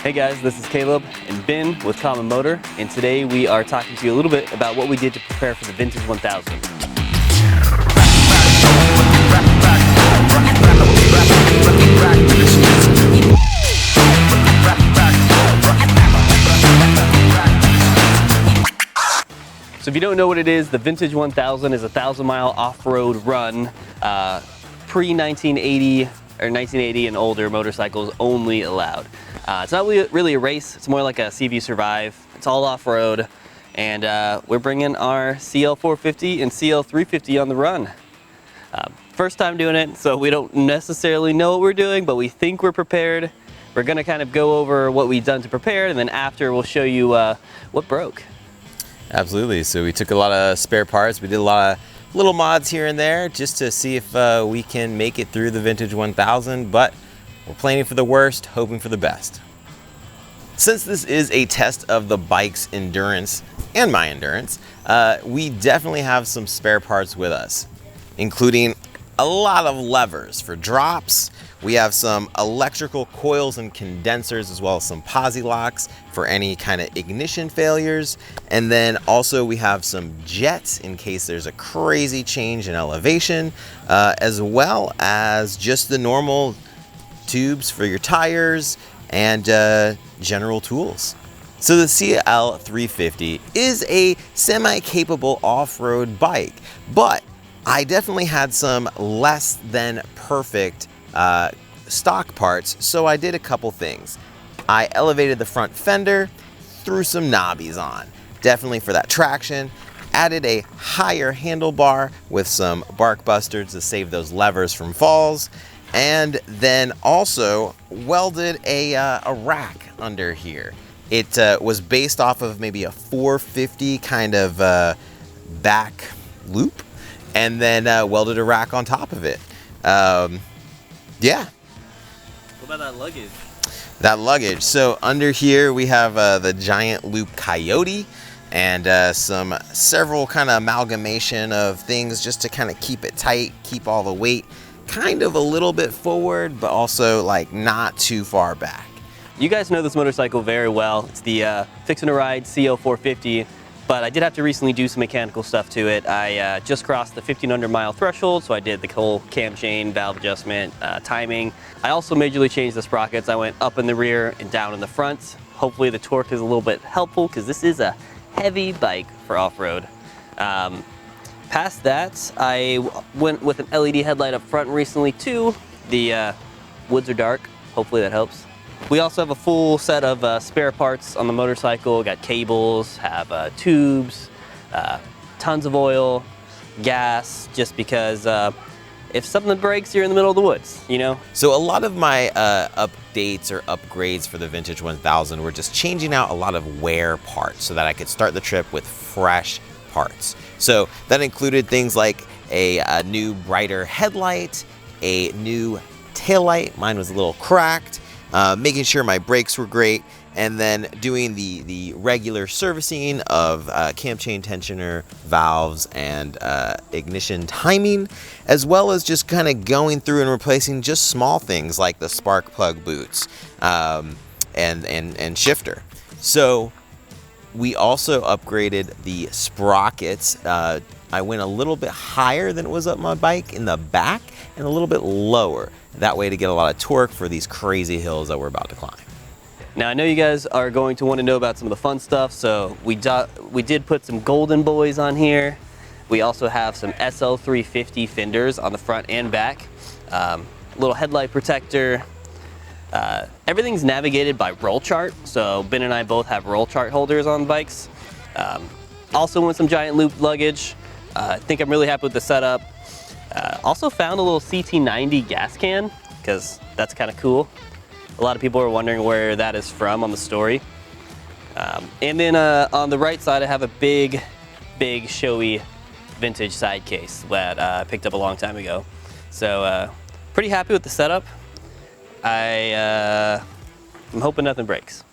Hey guys, this is Caleb and Ben with Common Motor, and today we are talking to you a little bit about what we did to prepare for the Vintage 1000. So if you don't know what it is, the Vintage 1000 is a 1,000-mile off-road run, pre-1980 or 1980 and older motorcycles only allowed. It's not really a race, it's more like a CV Survive. It's all off-road, and we're bringing our CL450 and CL350 on the run. First time doing it, so we don't necessarily know what we're doing, but we think we're prepared. We're gonna kind of go over what we've done to prepare, and then after we'll show you what broke. Absolutely, so we took a lot of spare parts. We did a lot of little mods here and there just to see if we can make it through the Vintage 1000, but we're planning for the worst, hoping for the best. Since this is a test of the bike's endurance and my endurance, we definitely have some spare parts with us, including a lot of levers for drops. We have some electrical coils and condensers, as well as some posi locks for any kind of ignition failures. And then also we have some jets in case there's a crazy change in elevation, as well as just the normal tubes for your tires and general tools. So the CL350 is a semi-capable off-road bike, but I definitely had some less than perfect stock parts, so I did a couple things. I elevated the front fender, threw some knobbies on, definitely for that traction, added a higher handlebar with some bark busters to save those levers from falls, and then also welded a rack under here. It was based off of maybe a 450 kind of back loop, and then welded a rack on top of it. Yeah. What about that luggage? That luggage. So under here we have the giant loop Coyote and several kind of amalgamation of things just to kind of keep it tight, keep all the weight kind of a little bit forward, but also like not too far back. You guys know this motorcycle very well. It's the Fixin' to Ride CL450, but I did have to recently do some mechanical stuff to it. I just crossed the 1,500-mile threshold, so I did the whole cam chain, valve adjustment, timing. I also majorly changed the sprockets. I went up in the rear and down in the front. Hopefully the torque is a little bit helpful because this is a heavy bike for off-road. Past that, I went with an LED headlight up front recently too. The woods are dark, hopefully that helps. We also have a full set of spare parts on the motorcycle. Got cables, have tubes, tons of oil, gas, just because if something breaks, you're in the middle of the woods, you know? So a lot of my updates or upgrades for the Vintage 1000 were just changing out a lot of wear parts so that I could start the trip with fresh parts. So that included things like a new brighter headlight, a new taillight, mine was a little cracked, making sure my brakes were great, and then doing the regular servicing of cam chain tensioner, valves, and ignition timing, as well as just kind of going through and replacing just small things like the spark plug boots and shifter. So we also upgraded the sprockets. I went a little bit higher than it was up my bike in the back and a little bit lower. That way to get a lot of torque for these crazy hills that we're about to climb. Now I know you guys are going to want to know about some of the fun stuff, so we did put some golden boys on here. We also have some CL350 fenders on the front and back. Little headlight protector. Everything's navigated by roll chart, so Ben and I both have roll chart holders on bikes. Also went some giant loop luggage. I think I'm really happy with the setup. Also found a little CT90 gas can, because that's kind of cool. A lot of people are wondering where that is from on the story. And then on the right side I have a big showy vintage side case that I picked up a long time ago. So pretty happy with the setup. I'm hoping nothing breaks.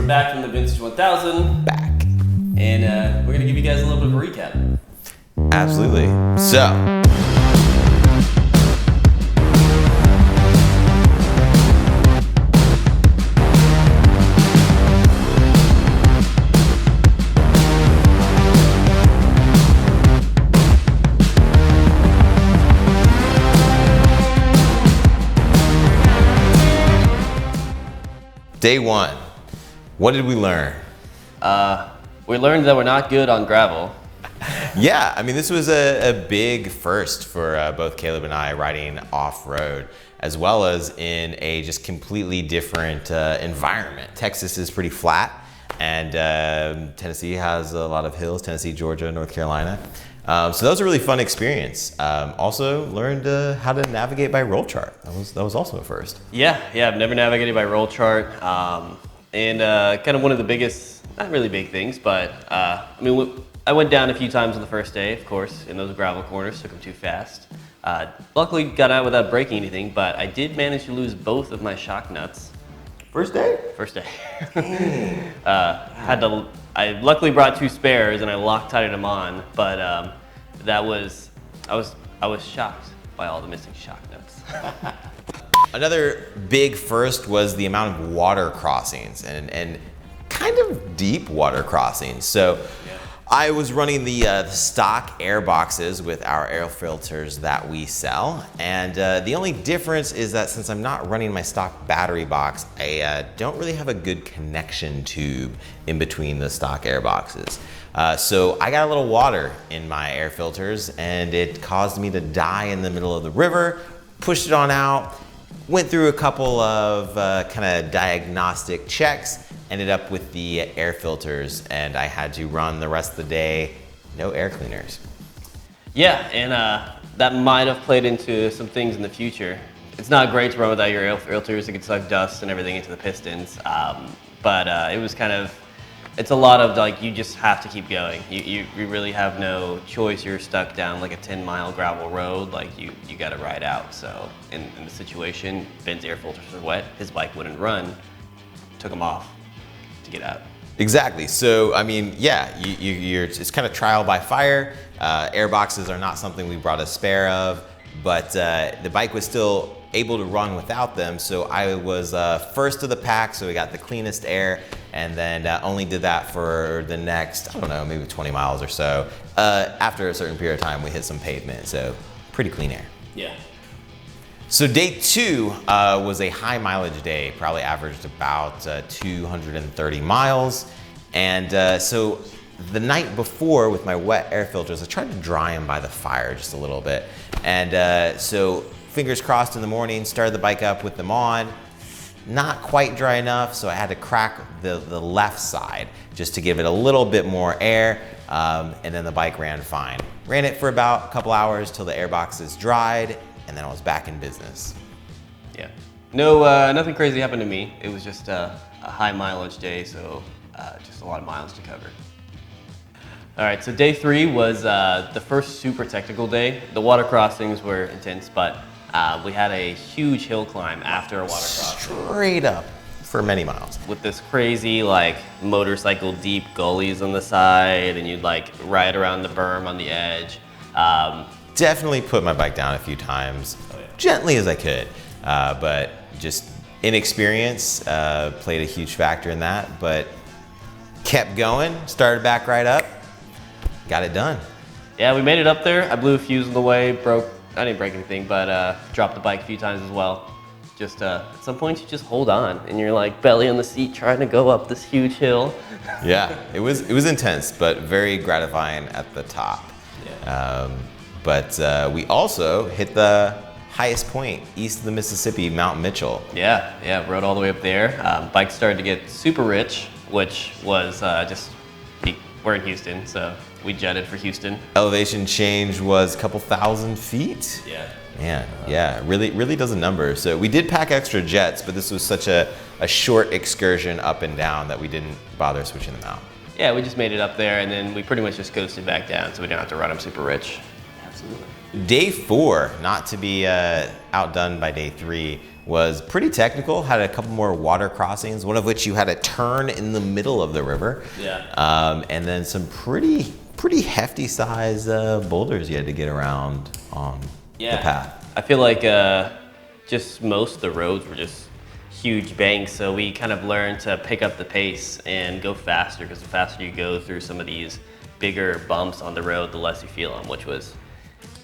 back from the Vintage 1000. Back. And we're gonna give you guys a little bit of a recap. Absolutely. So, day one, what did we learn? We learned that we're not good on gravel. Yeah, I mean, this was a big first for both Caleb and I riding off-road, as well as in a just completely different environment. Texas is pretty flat, and Tennessee has a lot of hills, Tennessee, Georgia, North Carolina. So that was a really fun experience. Also learned how to navigate by roll chart. That was also a first. Yeah, I've never navigated by roll chart. And kind of one of the biggest, not really big things, but I mean, I went down a few times on the first day, of course, in those gravel corners, took them too fast. Luckily got out without breaking anything, but I did manage to lose both of my shock nuts. First day? First day. I luckily brought two spares and I Loctited them on, but I was shocked by all the missing shock nuts. Another big first was the amount of water crossings and kind of deep water crossings. So I was running the stock air boxes with our air filters that we sell. And the only difference is that since I'm not running my stock battery box, I don't really have a good connection tube in between the stock air boxes. So I got a little water in my air filters and it caused me to die in the middle of the river, pushed it on out, went through a couple of kind of diagnostic checks, ended up with the air filters, and I had to run the rest of the day, no air cleaners. Yeah, and that might have played into some things in the future. It's not great to run without your air filters. It can suck dust and everything into the pistons. But it was kind of, it's a lot of like, you just have to keep going. You really have no choice. You're stuck down like a 10-mile gravel road. Like you got to ride out. So in the situation, Ben's air filters were wet. His bike wouldn't run. Took them off to get out. Exactly. So, I mean, yeah, it's kind of trial by fire. Air boxes are not something we brought a spare of, but the bike was still able to run without them. So I was first of the pack, so we got the cleanest air, and then only did that for the next, I don't know, maybe 20 miles or so. After a certain period of time, we hit some pavement, so pretty clean air. Yeah. So day two was a high mileage day, probably averaged about 230 miles. And so the night before with my wet air filters, I tried to dry them by the fire just a little bit. And so fingers crossed in the morning, started the bike up with them on. Not quite dry enough, so I had to crack the left side just to give it a little bit more air. And then the bike ran fine. Ran it for about a couple hours till the air boxes dried, and then I was back in business. Yeah. No, nothing crazy happened to me. It was just a high mileage day, so just a lot of miles to cover. All right, so day three was the first super technical day. The water crossings were intense, but we had a huge hill climb after a water crossing. Straight up for many miles. With this crazy like motorcycle deep gullies on the side, and you'd like ride around the berm on the edge. Definitely put my bike down a few times, gently as I could, but just inexperience played a huge factor in that, but kept going, started back right up, got it done. Yeah, we made it up there. I blew a fuse on the way, I didn't break anything, but dropped the bike a few times as well. Just at some point you just hold on and you're like belly on the seat trying to go up this huge hill. Yeah, it was intense, but very gratifying at the top. Yeah. But we also hit the highest point east of the Mississippi, Mount Mitchell. Yeah, rode all the way up there. Bike started to get super rich, which was we're in Houston, so we jetted for Houston. Elevation change was a couple thousand feet. Yeah. Man, yeah, really does a number. So we did pack extra jets, but this was such a short excursion up and down that we didn't bother switching them out. Yeah, we just made it up there, and then we pretty much just coasted back down, so we didn't have to run them super rich. Absolutely. Day four, not to be outdone by day 3 was pretty technical. Had a couple more water crossings, one of which you had to turn in the middle of the river. Yeah. And then some pretty hefty size boulders you had to get around on the path. I feel like just most of the roads were just huge banks, so we kind of learned to pick up the pace and go faster, because the faster you go through some of these bigger bumps on the road, the less you feel them, which was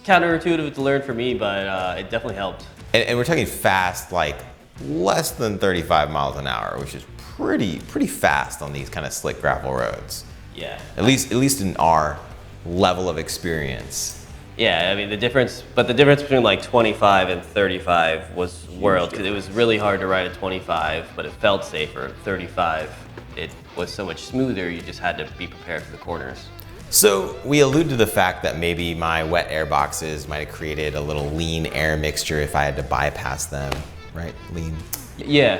counterintuitive to learn for me, but it definitely helped. And we're talking fast, like less than 35 miles an hour, which is pretty fast on these kind of slick gravel roads. Yeah. At least in our level of experience. Yeah, I mean the difference between like 25 and 35 was world, because it was really hard to ride at 25, but it felt safer. 35, it was so much smoother. You just had to be prepared for the corners. So we allude to the fact that maybe my wet air boxes might have created a little lean air mixture if I had to bypass them, right? Lean. Yeah,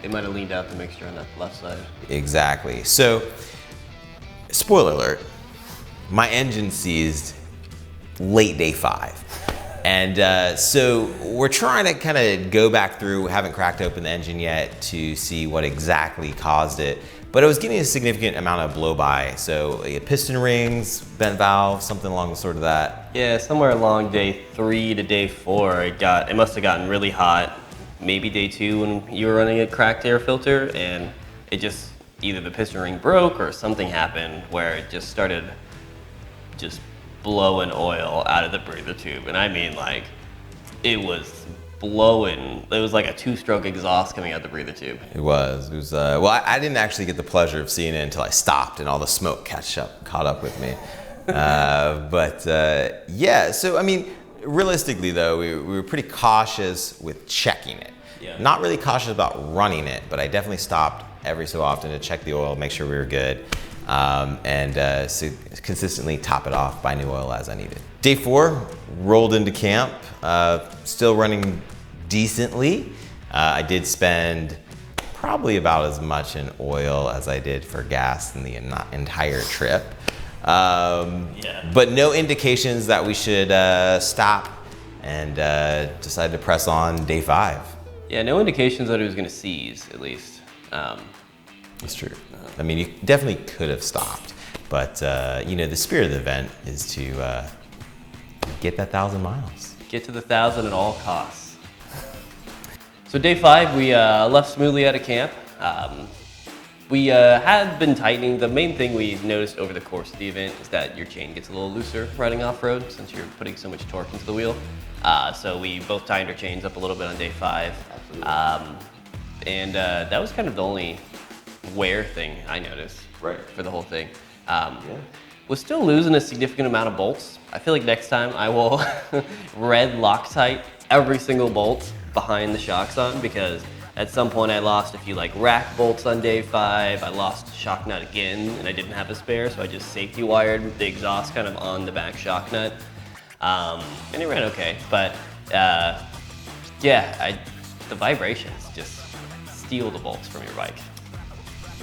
it might have leaned out the mixture on that left side. Exactly. So, spoiler alert, my engine seized late day 5. And so we're trying to kind of go back through, haven't cracked open the engine yet to see what exactly caused it. But it was getting a significant amount of blow by. So piston rings, bent valve, something along the sort of that. Yeah, somewhere along day 3 to day 4, it must have gotten really hot. Maybe day 2 when you were running a cracked air filter, and it just, either the piston ring broke or something happened where it just started just blowing oil out of the breather tube. And I mean, like, it was blowing. It was like a 2-stroke exhaust coming out the breather tube. It was, well, I didn't actually get the pleasure of seeing it until I stopped and all the smoke caught up with me. Yeah, so I mean, realistically though, we were pretty cautious with checking it. Yeah. Not really cautious about running it, but I definitely stopped every so often to check the oil, make sure we were good. So consistently top it off, buy new oil as I needed. Day 4, rolled into camp, still running decently. I did spend probably about as much in oil as I did for gas in the entire trip. But no indications that we should stop, and decided to press on day 5. Yeah, no indications that it was going to seize, at least. That's true. I mean, you definitely could have stopped, but you know, the spirit of the event is to get that 1,000 miles. Get to the 1,000 at all costs. So day 5, we left smoothly out of camp. We had been tightening. The main thing we noticed over the course of the event is that your chain gets a little looser riding off-road since you're putting so much torque into the wheel. So we both tightened our chains up a little bit on day 5. And that was kind of the only wear thing I noticed for the whole thing. Was still losing a significant amount of bolts. I feel like next time I will red Loctite every single bolt behind the shocks on, because at some point I lost a few like rack bolts on day 5. I lost shock nut again and I didn't have a spare, so I just safety wired the exhaust kind of on the back shock nut. And it ran okay, but yeah, the vibrations just steal the bolts from your bike.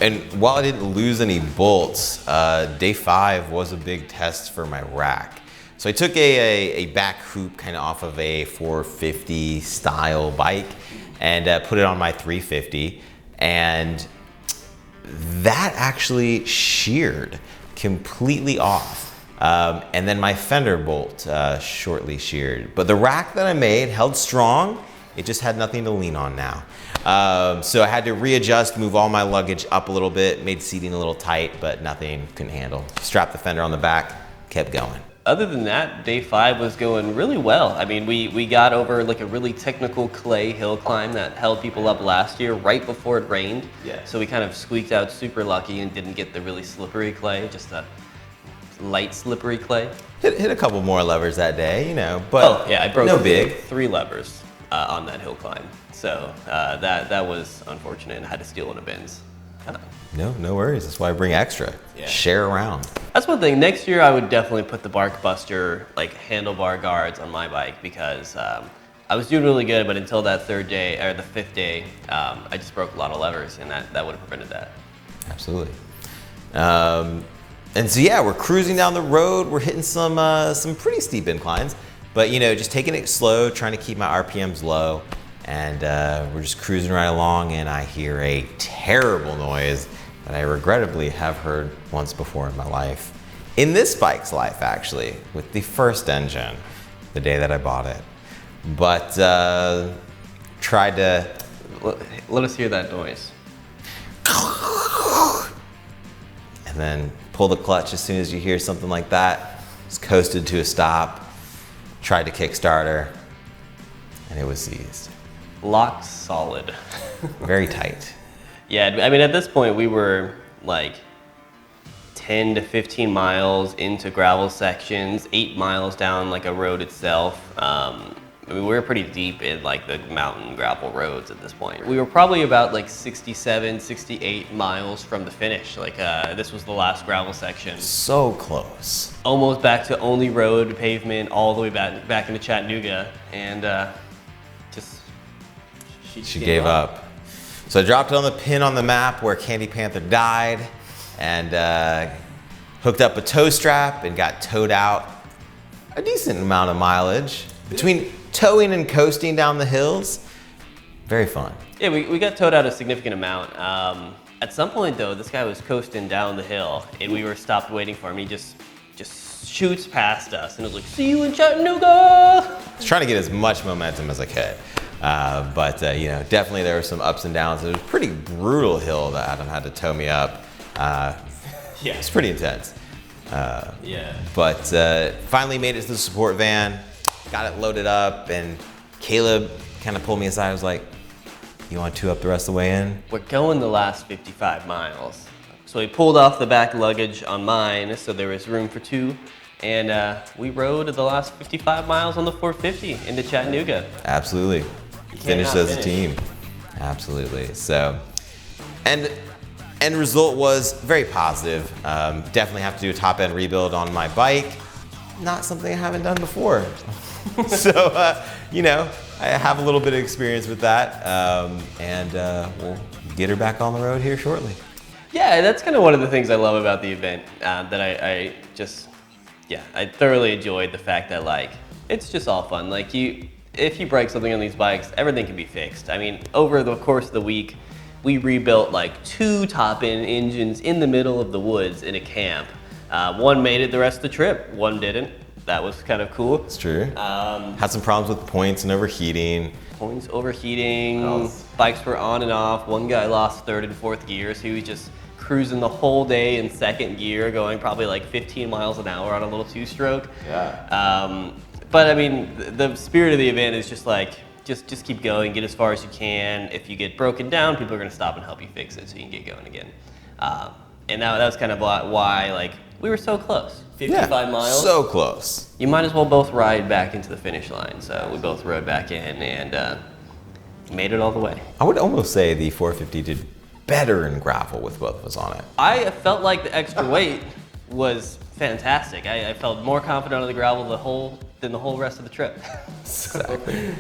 And while I didn't lose any bolts, day 5 was a big test for my rack. So I took a back hoop kind of off of a 450 style bike and put it on my 350, and that actually sheared completely off. And then my fender bolt shortly sheared. But the rack that I made held strong. It just had nothing to lean on now. So I had to readjust, move all my luggage up a little bit, made seating a little tight, but nothing couldn't handle. Strapped the fender on the back, kept going. Other than that, day 5 was going really well. I mean, we got over like a really technical clay hill climb that held people up last year right before it rained. Yeah. So we kind of squeaked out super lucky and didn't get the really slippery clay, just a light slippery clay. Hit a couple more levers that day, you know, but I broke no big. 3 levers on that hill climb. So that was unfortunate, and I had to steal one of Ben's. No worries. That's why I bring extra. Yeah. Share around. That's one thing. Next year, I would definitely put the Bark Buster like handlebar guards on my bike, because I was doing really good, but until that 3rd day or the 5th day, I just broke a lot of levers, and that would have prevented that. Absolutely. And so yeah, we're cruising down the road. We're hitting some pretty steep inclines. But you know, just taking it slow, trying to keep my RPMs low, and we're just cruising right along, and I hear a terrible noise that I regrettably have heard once before in my life. In this bike's life, actually, with the first engine, the day that I bought it. But tried to... Let us hear that noise. And then pull the clutch as soon as you hear something like that. Just coasted to a stop. Tried to kickstarter, and it was seized. Locked solid. Very tight. Yeah, I mean, at this point, we were like 10 to 15 miles into gravel sections, 8 miles down like a road itself. I mean, we were pretty deep in like the mountain gravel roads at this point. We were probably about like 67, 68 miles from the finish. Like this was the last gravel section. So close. Almost back to only road pavement all the way back into Chattanooga, and just she gave up. So I dropped it on the pin on the map where Candy Panther died, and hooked up a tow strap and got towed out a decent amount of mileage between towing and coasting down the hills. Very fun. Yeah, we got towed out a significant amount. At some point though, this guy was coasting down the hill, and we were stopped waiting for him. He just shoots past us, and it was like, "See you in Chattanooga!" I was trying to get as much momentum as I could. But you know, definitely there were some ups and downs. It was a pretty brutal hill that Adam had to tow me up. Yeah, it's pretty intense. Yeah. But finally made it to the support van, got it loaded up, and Caleb kind of pulled me aside. I was like, "You want to tow up the rest of the way in?" We're going the last 55 miles. So we pulled off the back luggage on mine, so there was room for two. And we rode the last 55 miles on the 450 into Chattanooga. Absolutely. Finished as a team. Absolutely. So, and end result was very positive. Definitely have to do a top end rebuild on my bike. Not something I haven't done before. So, you know, I have a little bit of experience with that. And we'll get her back on the road here shortly. Yeah, that's kind of one of the things I love about the event, that I thoroughly enjoyed the fact that like, it's just all fun. Like if you break something on these bikes, everything can be fixed. I mean, over the course of the week, we rebuilt like 2 top-end engines in the middle of the woods in a camp. One made it the rest of the trip, one didn't. That was kind of cool. It's true. Had some problems with points and overheating. Points overheating, bikes were on and off. One guy lost 3rd and 4th gear, so he was just cruising the whole day in 2nd gear, going probably like 15 miles an hour on a little 2-stroke. Yeah. But I mean, the spirit of the event is just like, just keep going, get as far as you can. If you get broken down, people are gonna stop and help you fix it so you can get going again. And that was kind of why like, we were so close. 55 miles. So close. You might as well both ride back into the finish line. So we both rode back in and made it all the way. I would almost say the 450 did better in gravel with both of us on it. I felt like the extra weight was fantastic. I felt more confident on the gravel than the whole rest of the trip. Exactly.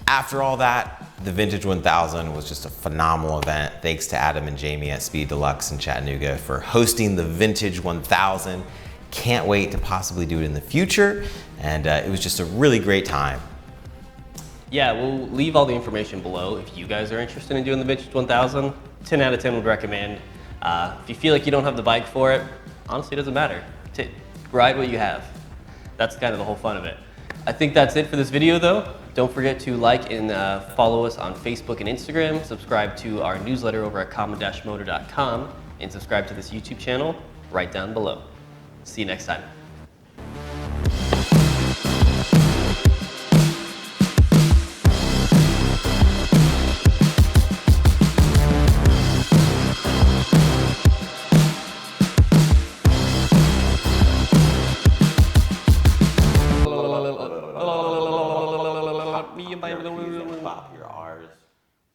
After all that, the Vintage 1000 was just a phenomenal event. Thanks to Adam and Jamie at Speed Deluxe in Chattanooga for hosting the Vintage 1000. Can't wait to possibly do it in the future. And it was just a really great time. Yeah, we'll leave all the information below if you guys are interested in doing the Vintage 1000. 10 out of 10 would recommend. If you feel like you don't have the bike for it, honestly, it doesn't matter. Ride what you have. That's kind of the whole fun of it. I think that's it for this video though. Don't forget to like and follow us on Facebook and Instagram, subscribe to our newsletter over at common-motor.com, and subscribe to this YouTube channel right down below. See you next time.